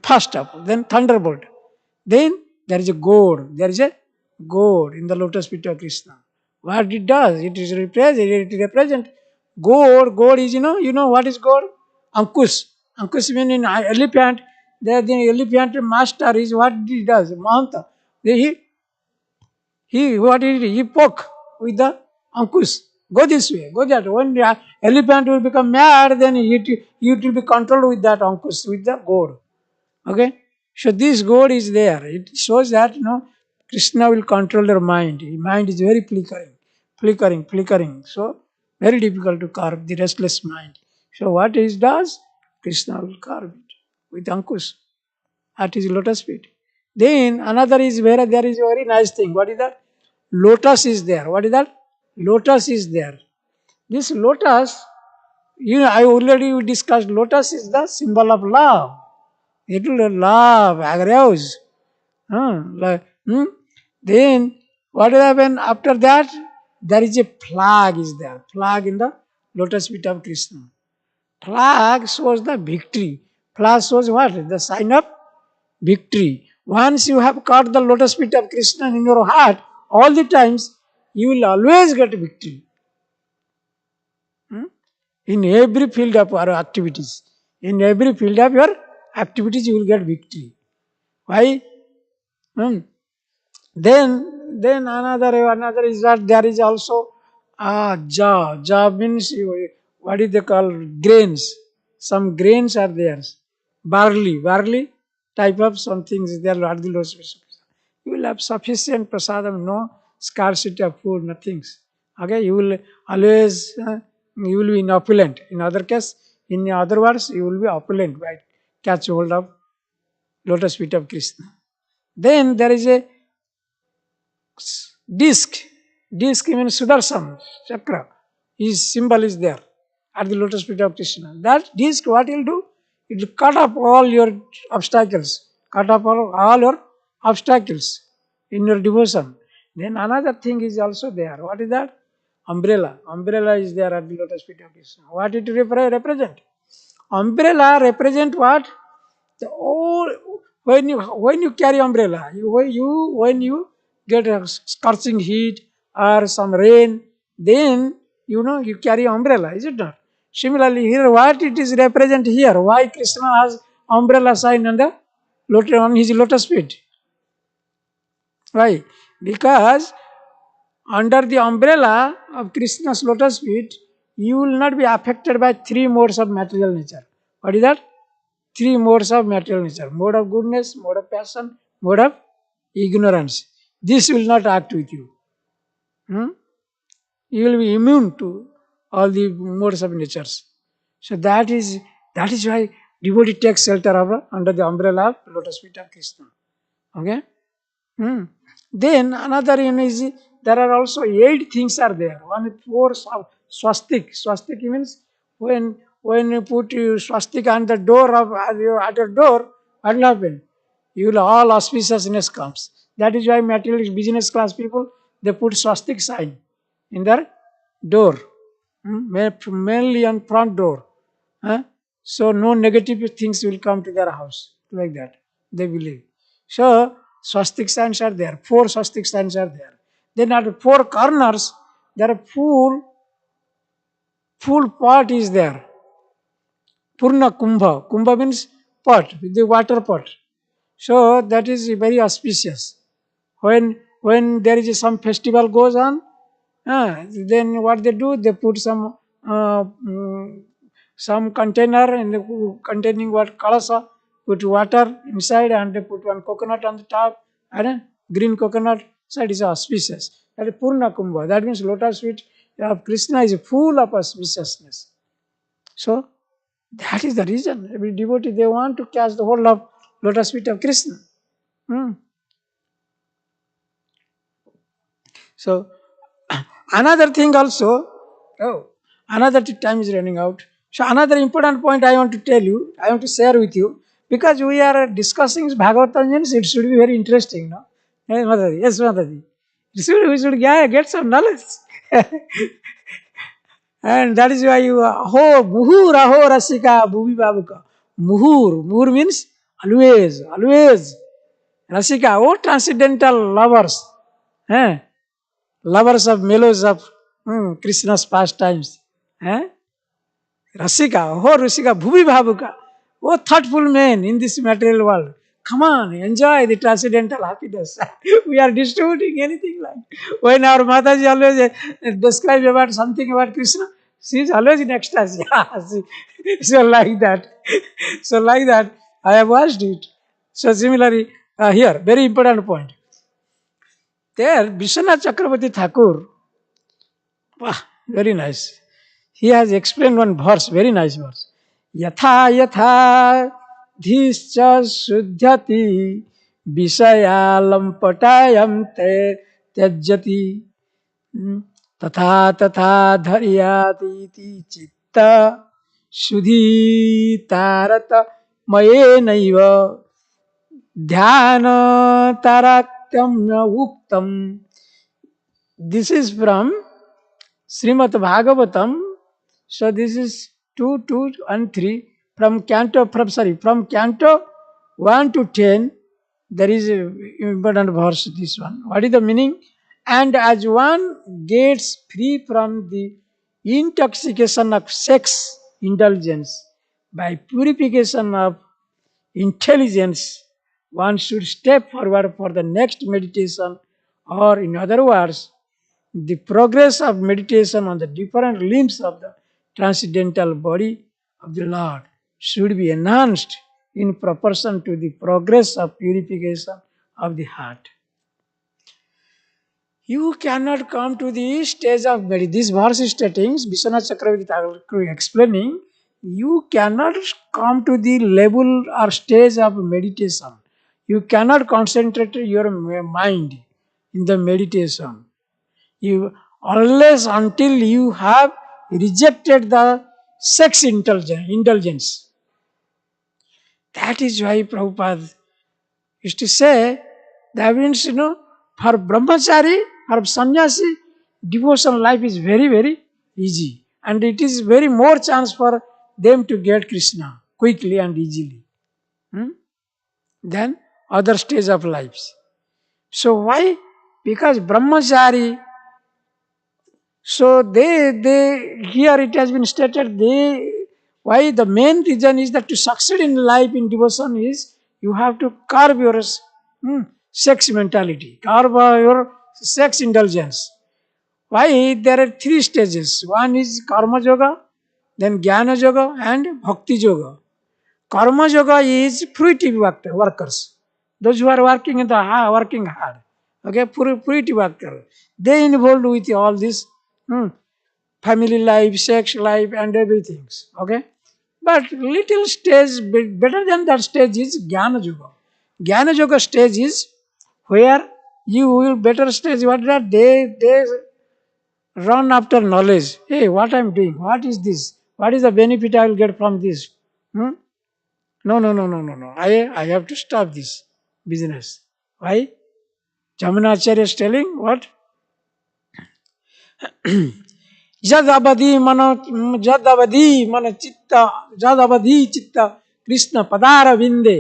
First up, then thunderbolt. Then there is a gourd. In the lotus feet of Krishna. What it does? It represents gourd. Gourd is, you know what is gourd? Ankush. Ankush means in elephant, the elephant master is what he does? Mahanta. He poke with the ankush. Go this way, go that way. When the elephant will become mad, then it will be controlled with that ankush, with the gourd. Okay? So this gourd is there. It shows that, Krishna will control your mind. Your mind is very flickering. So, very difficult to curb the restless mind. So, what he does? Krishna will curb it with ankush. That is lotus feet. Then, another is where there is a very nice thing. What is that? Lotus is there. What is that? Lotus is there. This lotus, I already discussed, lotus is the symbol of love. It will love, arouse. Then what will happen after that? There is a flag is there. Flag in the lotus feet of Krishna. Flag shows the victory. Flag shows what? The sign of victory. Once you have caught the lotus feet of Krishna in your heart, all the times, you will always get victory. In every field of our activities. In every field of your activities, you will get victory. Why? Then another is that there is also jaw. Jaw means what is they call grains. Some grains are there. Barley type of some things is there. You will have sufficient prasadam, no scarcity of food, nothing. Okay, you will always you will be in opulent. In other case, in other words, you will be opulent by catch hold of lotus feet of Krishna. Then there is a disc. Disc means Sudarshan chakra. His symbol is there at the lotus feet of Krishna. That disc, what will do? It will cut off all your obstacles. Cut off all your obstacles in your devotion. Then another thing is also there. What is that? Umbrella. Umbrella is there at the lotus feet of Krishna. What it represent? Umbrella represent what? The all when you carry umbrella, when you get a scorching heat or some rain, then you carry umbrella, is it not? Similarly, here what it is represent here? Why Krishna has umbrella sign on his lotus feet? Why? Because under the umbrella of Krishna's lotus feet, you will not be affected by three modes of material nature. What is that? Three modes of material nature: mode of goodness, mode of passion, mode of ignorance. This will not act with you. You will be immune to all the modes of natures. So that is why devotee takes shelter under the umbrella of lotus feet of Krishna. Okay. Then another is there are also 8 things are there. One is 4 swastik. Swastik means when you put swastik on the door of at your door, what will happen? You will all auspiciousness comes. That is why materialist business class people, they put swastik sign in their door, mainly on front door. So no negative things will come to their house, like that they believe. So swastik signs are there. 4 swastik signs are there. Then at the 4 corners, there are full pot is there. Purna kumbha. Kumbha means pot, the water pot. So that is very auspicious. When there is some festival goes on, then what they do? They put some container containing what kalasa, put water inside, and they put one coconut on the top, and a green coconut. So it is auspicious. That is Purna Kumbha. That means lotus feet of Krishna is full of auspiciousness. So that is the reason every devotee they want to catch the hold of lotus feet of Krishna. So another thing also, another time is running out. So another important point I want to tell you, I want to share with you, because we are discussing Bhagavatam, it should be very interesting, no? Yes, Mataji. We should get some knowledge. And that is why you muhur aho rasika bhuvi babuka. Muhur means always. Rasika, transcendental lovers. Lovers of mellows of Krishna's pastimes. Rasika, Bhuvi Bhabuka. Oh, thoughtful men in this material world. Come on, enjoy the transcendental happiness. We are distributing anything like. When our Mataji always describe about something about Krishna, she is always in ecstasy. So like that. I have watched it. So similarly, here, very important point. There, Vishwanath Chakravarti Thakur, very nice. He has explained one verse, very nice verse. Yatha yatha dhischa shuddhyati vishayalam patayam te tyajyati tatha tatha dharyati iti chitta shuddhi tarata maye naiva dhyana taratyamya uktam. This is from Srimad Bhagavatam. So this is 2, 2 and 3 from canto 1 to 10. There is a important verse, this one. What is the meaning? And as one gets free from the intoxication of sex indulgence by purification of intelligence, one should step forward for the next meditation, or in other words, the progress of meditation on the different limbs of the transcendental body of the Lord should be enhanced in proportion to the progress of purification of the heart. You cannot come to the stage of meditation. This verse is stating, Vishwanath Chakravarti Thakur explaining, you cannot come to the level or stage of meditation. You cannot concentrate your mind in the meditation. You unless until you have rejected the sex indulgence. That is why Prabhupada used to say, that means, for brahmachari, for sannyasi, devotional life is very, very easy. And it is very more chance for them to get Krishna quickly and easily than other stage of lives. So why? Because brahmachari, so they here it has been stated, why the main reason is that to succeed in life in devotion is you have to curb your sex mentality, curb your sex indulgence. Why? There are three stages. One is karma yoga, then jnana yoga and bhakti yoga. Karma yoga is fruitive workers, those who are working in the working hard. Okay, fruitive worker. They involved with all this family life, sex life, and everything. Okay, but little stage better than that stage is Jnana Yoga. Jnana Yoga stage is where you will better stage. What that they run after knowledge. Hey, what I'm doing? What is this? What is the benefit I will get from this? No, no, no, no, no, no. I have to stop this business. Why? Jamunacharya is telling what? जद अवधि मन चित्त कृष्ण पदार विंदे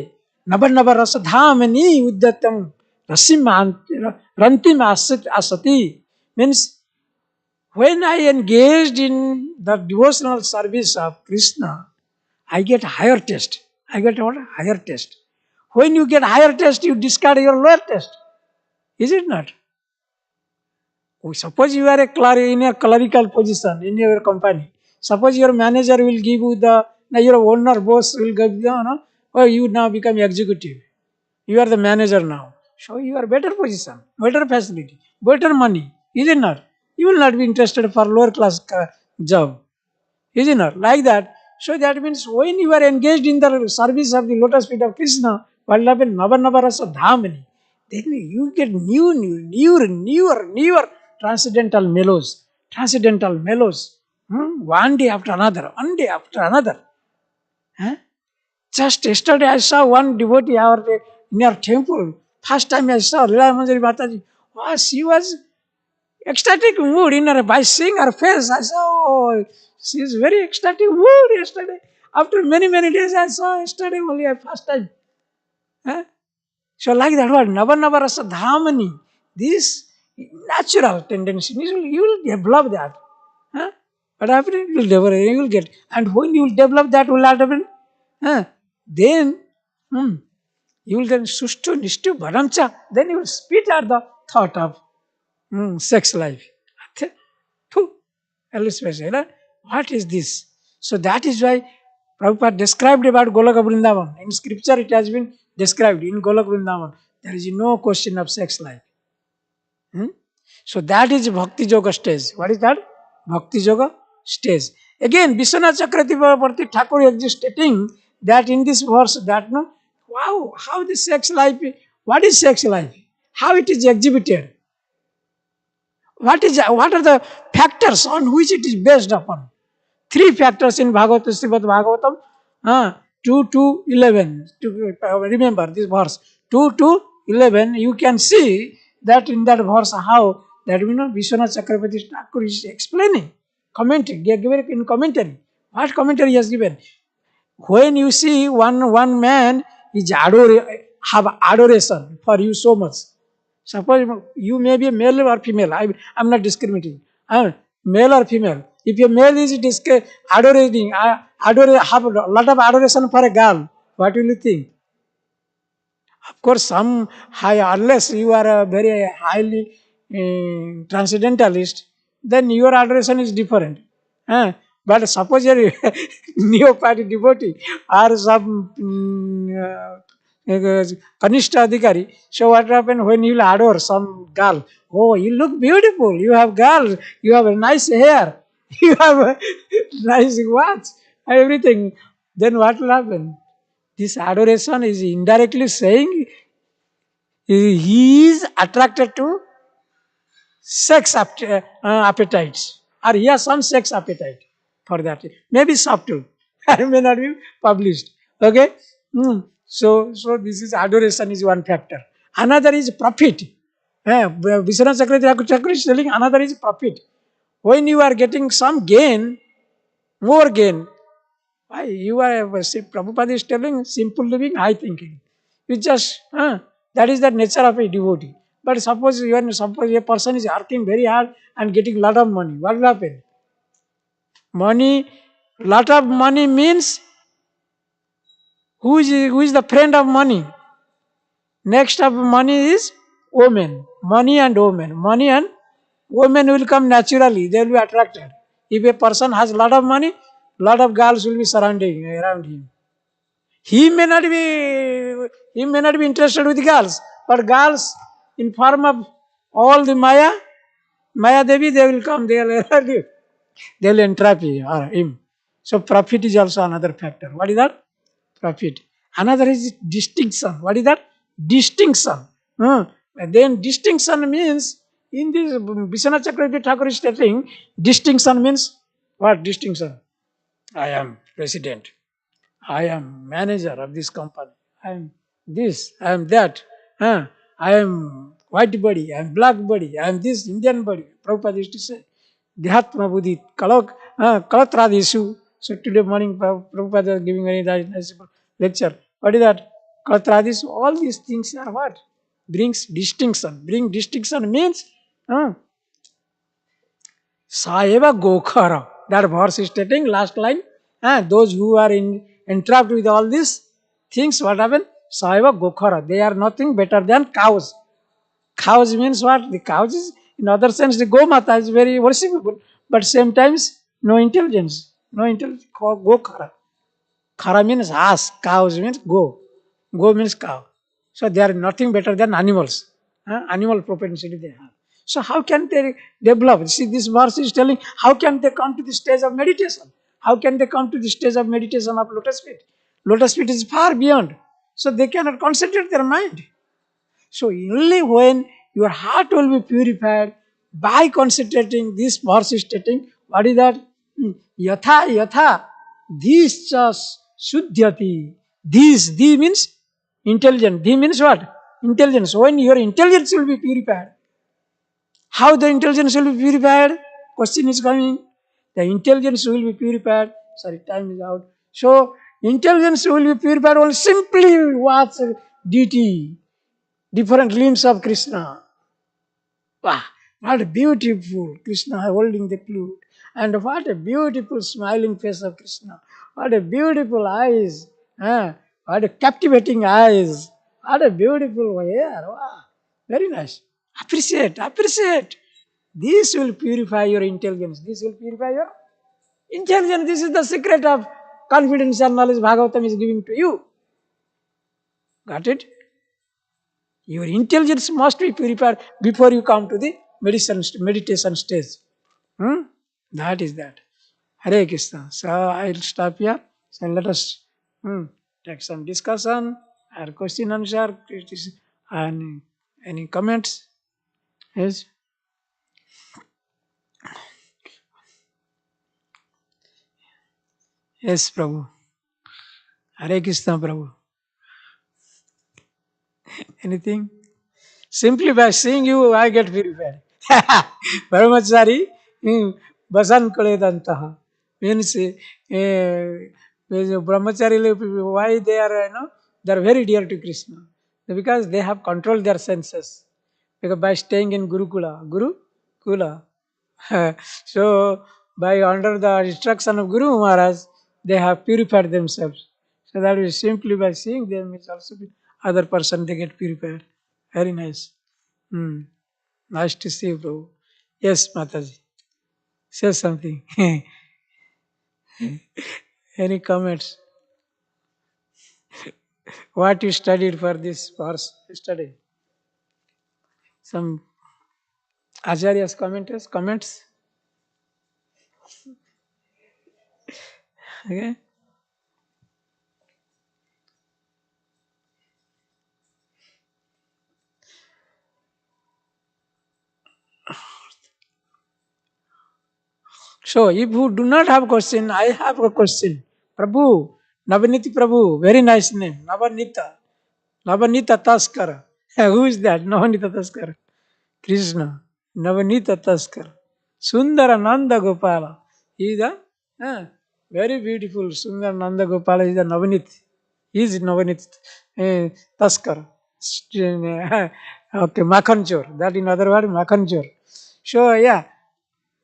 नव नव रस धामनी उद्यतम रसिम रंतिम असति means when I engaged in the devotional service of Krishna, I get higher taste. I get what? Higher taste. When you get higher taste, you discard your lower taste. Is it not? Suppose you are in a clerical position in your company. Suppose your manager will give you your owner, boss will give you, oh, you now become executive. You are the manager now. So you are better position, better facility, better money. Is it not? You will not be interested for lower class job. Is it not? Like that. So that means when you are engaged in the service of the lotus feet of Krishna, Navavarasa Dhamani, then you get newer transcendental mellows. Transcendental mellows. One day after another, one day after another. Just yesterday I saw one devotee in our temple. First time I saw Leela Manjari Mataji. Wow, she was ecstatic mood in her, by seeing her face. I saw, oh, she is very ecstatic mood yesterday. After many, many days I saw yesterday only first time. So like that word, Nava Rasa Dhamani, this natural tendency, you will develop that. But after you will get. And when you will develop that, will happen? Then you will then sushtu nishtu bharamcha, then you will spit at the thought of sex life. What is this? So that is why Prabhupada described about Golaka Vrindavan. In scripture it has been described in Golaka Vrindavan. There is no question of sex life. So that is Bhakti Yoga stage. What is that? Bhakti Yoga stage. Again, Vishwanath Chakravarti Thakur is stating that in this verse that wow, how the sex life, what is sex life? How it is exhibited? What are the factors on which it is based upon? Three factors in Bhagavatam, Srimad Bhagavatam, 2 to 11. Remember this verse, 2 to 11, you can see that in that verse how that Vishwanath Chakravarti Thakur is explaining, commenting, given in commentary. What commentary he has given? When you see one man is have adoration for you so much. Suppose you may be a male or female. I'm not discriminating. Male or female. If a male is adoring, have a lot of adoration for a girl, what will you think? Of course, some high, unless you are a very highly transcendentalist, then your adoration is different. But suppose you're a neo-party devotee or some Kanishta Adhikari, so what happens when you adore some girl? Oh, you look beautiful, you have girls, you have a nice hair, you have a nice watch, everything. Then what will happen? This adoration is indirectly saying he is attracted to sex appetites, or he has some sex appetite for that. Maybe subtle, and may not be published. Okay, so this is adoration is one factor. Another is profit. Vishwanath Chakravarti is telling another is profit. When you are getting some gain, more gain, why you are see, Prabhupada is telling simple living, high thinking. You just that is the nature of a devotee. But suppose a person is working very hard and getting lot of money, what will happen? Money, lot of money means who is the friend of money? Next of money is woman. Money and woman. Money and women will come naturally. They will be attracted. If a person has lot of money, lot of girls will be surrounding around him. He may not be interested with girls, but girls in form of all the Maya Devi, they will come, they will entrap him. So profit is also another factor. What is that? Profit. Another is distinction. What is that? Distinction. Then distinction means, in this Vishwanath Chakravarti Thakur is telling, distinction means what? Distinction. I am president. I am manager of this company. I am this, I am that. I am white body, I am black body, I am this Indian body. Prabhupada used to say, Dhyatma Buddhi, Kalatradishu. So today morning, Prabhupada is giving a nice lecture. What is that? Kalatradishu, all these things are what? Brings distinction. Bring distinction means, Saeva Gokhara. That verse is stating, last line. Those who are entrapped with all these things, what happened? Saeva Gokhara. They are nothing better than cows. Cows means what? The cows is, in other sense, the Gomata is very worshipable, but same times, no intelligence. No intelligence. Gokhara. Khara means ass. Cows means go. Go means cow. So they are nothing better than animals. Animal propensity they have. So how can they develop? See, this verse is telling how can they come to the stage of meditation? How can they come to the stage of meditation of lotus feet? Lotus feet is far beyond. So they cannot concentrate their mind. So only when your heart will be purified by concentrating, this verse is stating, what is that? Yatha, yatha, this shuddhyati. This, the means intelligence. The means what? Intelligence. When your intelligence will be purified. How the intelligence will be purified? Question is coming. The intelligence will be purified. Sorry, time is out. So, intelligence will be purified only simply watch deity, different limbs of Krishna. Wow, what a beautiful Krishna holding the flute. And what a beautiful smiling face of Krishna. What a beautiful eyes. What a captivating eyes. What a beautiful hair. Wow, very nice. Appreciate, appreciate. This will purify your intelligence. This will purify your intelligence. This is the secret of confidential knowledge Bhagavatam is giving to you. Got it? Your intelligence must be purified before you come to the meditation stage. That is that. Hare Krishna. So I'll stop here. So let us take some discussion or question answer and any comments. Yes. Yes, Prabhu. Hare Krishna, Prabhu. Anything? Simply by seeing you, I get purified. Brahmachari, basan kaledantaha. Means, brahmachari, why they are, they are very dear to Krishna. Because they have controlled their senses. Because by staying in Gurukula. So by under the instruction of Guru Maharaj, they have purified themselves. So that is simply by seeing them is also other person they get purified. Very nice. Hmm. Nice to see you, Prabhu. Yes, Mataji. Say something. Any comments? What you studied for this course yesterday? Some Acharya's comments? Okay. So if you do not have question, I have a question. Prabhu, Navaniti Prabhu, very nice name. Navanita Taskar. Who is that? Navanita Taskar. Krishna. Navanita Taskar. Sundara Nanda Gopala. He is the very beautiful Sundara Nanda Gopala is the Navanit. He is Navanit Taskar. Okay, Makhanchor. That in other word, Makhanchor. So yeah,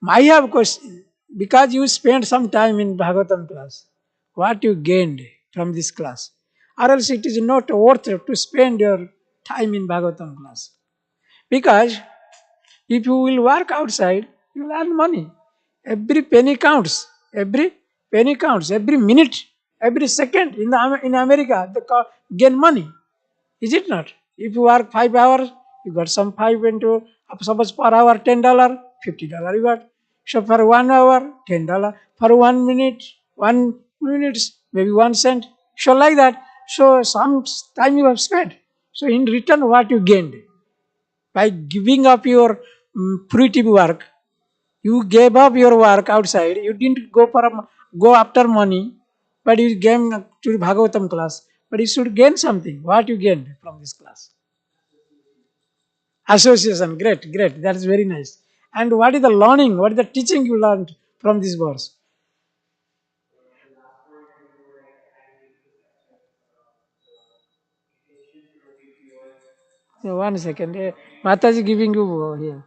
I have a question. Because you spent some time in Bhagavatam class, what you gained from this class? Or else it is not worth to spend your time in Bhagavatam class. Because if you will work outside, you will earn money. Every penny counts. Every penny counts. Every minute, every second in America, they gain money. Is it not? If you work 5 hours, you got some 5 into, suppose per hour $10, $50 you got. So for 1 hour, $10. For 1 minute, 1 minute, maybe 1 cent. So like that. So some time you have spent. So in return, what you gained? By giving up your fruitive work, you gave up your work outside. You didn't go after money, but you came to Bhagavatam class. But you should gain something. What you gained from this class? Association. Great, great. That is very nice. And what is the learning? What is the teaching you learned from this verse? One second. Mataji giving you here.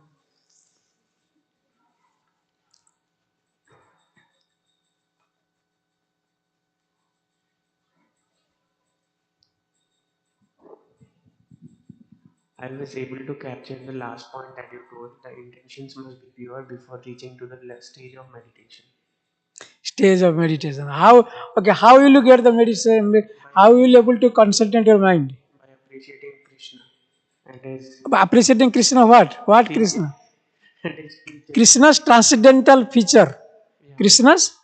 I was able to capture the last point that you told. The intentions must be pure before reaching to the stage of meditation. Stage of meditation. How? Okay. How will you get the meditation? How will you able to concentrate your mind? By appreciating Krishna and his Appreciating Krishna what? What teaching. Krishna? And his teaching. Krishna's transcendental feature. Yeah. Krishna's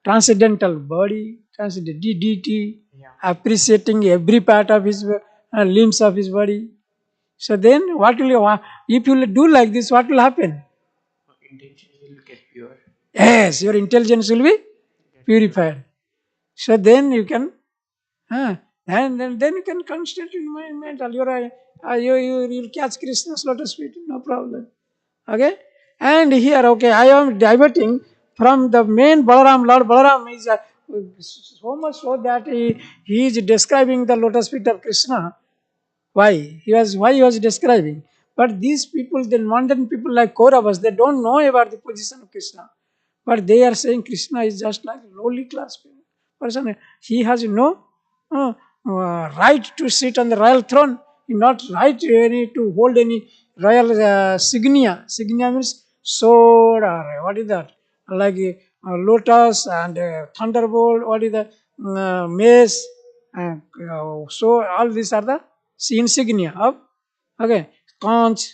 transcendental body, transcendental deity, Yeah. appreciating every part of his limbs of his body. So then what will you, if you will do like this, what will happen? Intentions will get pure. Yes, your intelligence will be Get purified. So then you can and then you can concentrate in my mental. You'll catch Krishna's lotus feet, no problem. Okay? And here, okay, I am diverting from the main Balaram. Lord Balaram is so much so that he is describing the lotus feet of Krishna. Why he was describing. But these people, the modern people like Kauravas, they don't know about the position of Krishna. But they are saying Krishna is just like lowly class person. He has no right to sit on the royal throne. He not right to hold any royal signia. Signia means sword or what is that? Like lotus and thunderbolt. What is the mace? So all these are the insignia of okay conch.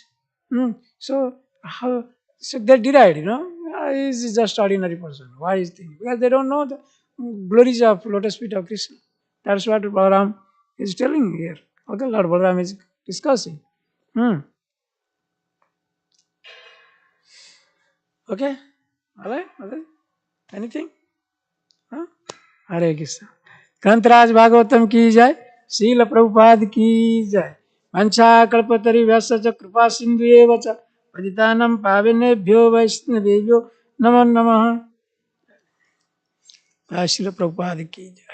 So how? So they deride, he's just ordinary person. Why is thinking? Because they don't know the glories of lotus feet of Krishna. That's what Balaram is telling here. Okay, Lord Balaram is discussing. Hmm. Okay, all right, all right. Anything? Huh? हरे कृष्ण ग्रंथराज भागवतम की जय शील प्रभुपाद की जय वंशा कल्पतरी व्यास च कृपा सिंधु एव च पतितानं पावनेभ्यो वैष्णवेभ्यो नमो नमः शील प्रभुपाद की जय